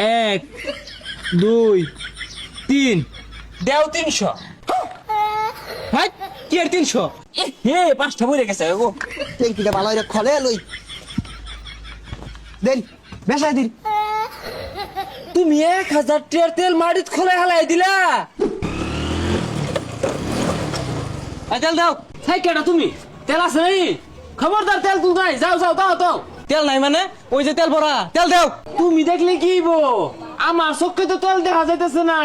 এক দুই তিন দেও 300। ভাই কি আর 300? হে 5টা বইরে গেছে গো। ট্যাঙ্কিটা ভালো করে খলে লই দেন বেসাই দিন। তুমি 1000 টিয়ার তেল মাটিত খোলা হালাই দিলা। তেল দাও। হাই কেডা তুমি? তেল আছে নাই? খবরদার তেল তুল নাই। যাও যাও দাও দাও। তেল নাই মানে ওই যে তেল ভরা তেল দাও। তুমি দেখলে কি হইবো? আমার চোখে তো তেল দেখা যাইতেছে না,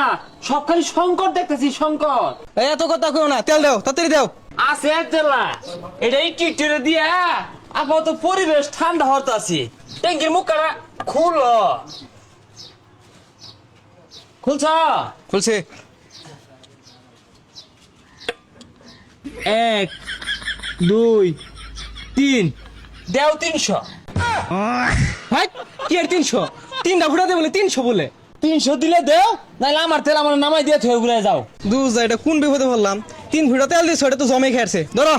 সব খালি সংকট দেখতেছি সংকট। এত কথা কইও না, তেল দাও, তাড়াতাড়ি দাও। আছে তেলা এটা ইটিরে দিয়া আপাতত পরিবেশ ঠান্ডা হতে আছে। ট্যাঙ্কির মুখটা খুলো। খুলছ? খুলছে। এক দুই তিন দেও 300। ভাই কি আর 300? তিনটা ফুটাতে বলে 300 বলে। 300 দিলে দেও, নাহলে আমার তেল আমার নামাই দিয়ে থয়ে ঘুরে যাও। দুজা এটা কোন বিপদে বললাম? 3 ফুটা তেল দিছ, এটা তো জমে খেয়েছে। ধরো।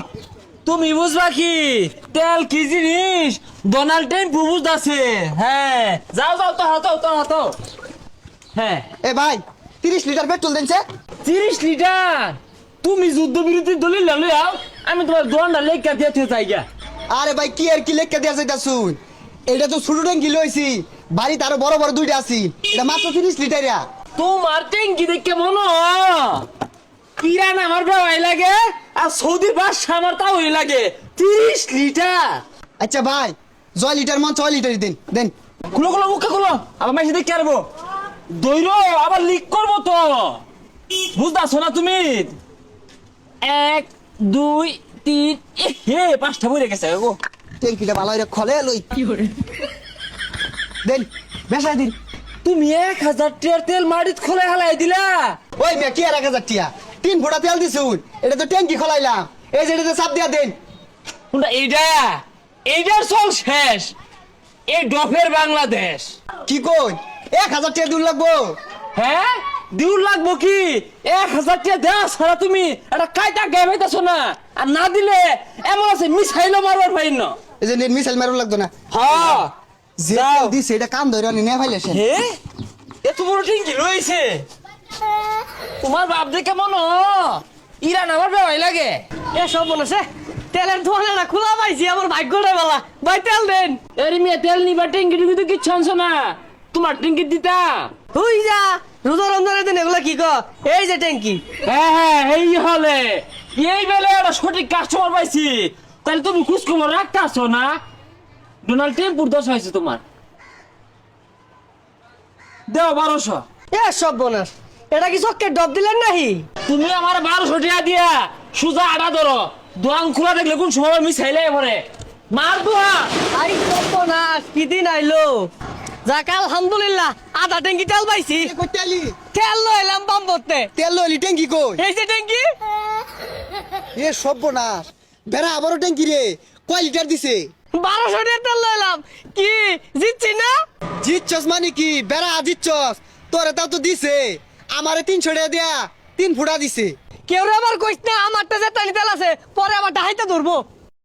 তুমি বুঝবা কি তেল কি জিনিস? ডোনাল্ড ট্রাম্প বুঝতাছে। হ্যাঁ যাও যাও তো হাতো তো হাতো। হ্যাঁ এ ভাই 30 লিটার পেট্রোল দেনছে। 30 লিটার? তুমি যুদ্ধ বিরোধী দলিল লইয়াও, আমি তোমার দোয়ানটা লেখা দিয়ে থয়ে যাই গা। আরে ভাই কি আর কি লেখা দেয়া যাইতা শুন, এটা তো ছোট ট্যাঙ্কি লইছি, বাড়িতে আরো বড় বড় দুইটা আছে, এটা মাত্র 30 লিটারিয়া। তোমার ট্যাঙ্কি দেখে মনে ইরান আমার ভাই লাগে, আর সৌদির বাদশা আমার তাও লাগে। 30 লিটার? আচ্ছা ভাই 6 লিটার মন 6 লিটারই দেন দেন। খুলো খুলো মুখে খুলো, আবার মাইসে দেখে আরবো দৈর আবার লিক করবো তো, বুঝতেছো না তুমি? 1 2 3 হে 5টা বইরে গেছে গো। ট্যাঙ্কিটা ভালো করে খলে লই দেন বেসাই দিন। তুমি 1000 টিয়ার তেল মাটিত খোলা হালাই দিলা। ওই মে কি আর 1000 টিয়া 3 ফুটা তেল দিছুন, এটা তো ট্যাঙ্কি খলাইলাম, এই যে এটাতে চাপ দিয়া দেন। কোনটা এইটা? এইটার চল শেষ। এই ডফের বাংলাদেশ। কি কই 1000 টিয়া দূর লাগবো? হ্যাঁ দিউর লাগবো কি? 1000 টাকা দেওয়া ছাড়া তুমি একটা কায়দা গায়ে পাইতেছো না, আর না দিলে এমন আছে মিসাইলও মারবার পাই না। এই যে নেট মিসাইল মারুন লাগতো না। হ্যাঁ যে যাও। তেল দিছে এটা কাম ধরে নি নে ফাইলেছেন। হে এত বড় টিঙ্কি রয়েছে তোমার বাপ দেখে মনো ইরান আমার বেওয়াই লাগে। এসব মনে আছে তেলের দোকানটা খোলা পাইছি, আমার ভাগ্যটা বলা ভাই তেল দেন। এর মেয়ে তেল নিবা টিঙ্কি টিঙ্কি তো কিচ্ছু আনছো না, তোমার টিঙ্কি দিতা। তুই যা রোজা রমজানের দিন এগুলো কি কর? এই যে ট্যাঙ্কি। হ্যাঁ হ্যাঁ এই হলে এই বেলে একটা সঠিক কাস্টমার পাইছি, তাহলে তুমি খোঁজ খবর রাখতে আসছো না? ডোনাল্ড ট্রাম্পুর দশ হয়েছে তোমার। দেও 1200। এসব বোনাস এটা কি চক্কে ডব দিলেন নাহি? তুমি আমার 1200 টাকা দিয়া সুজা আড়া ধরো, দোয়ান খোলা দেখলে কোন সময় মিশাইলে এবারে মার দোয়া। আই বোনাস কি দিন আইলো? যাক আলহামদুলিল্লাহ আধা ট্যাঙ্কি তেল পাইছি। এ কই তেলি তেল লইলাম পাম করতে। তেল লইলি ট্যাঙ্কি কই? এই যে ট্যাঙ্কি। এ সর্বনাশ, বেড়া আবারও ট্যাঙ্কি রে, কয় লিটার দিছে? 1200 টাকা তেল লইলাম, কি জিতছি না? জিতছস মানে কি বেড়া জিতছস? তোরে তাও তো দিছে, আমারে 300 টাকা দিয়া 3 ফুটা দিছে। কেউ আবার কইস না আমারটা যে তেল আছে, পরে আবার ডাহাইতে ধরবো।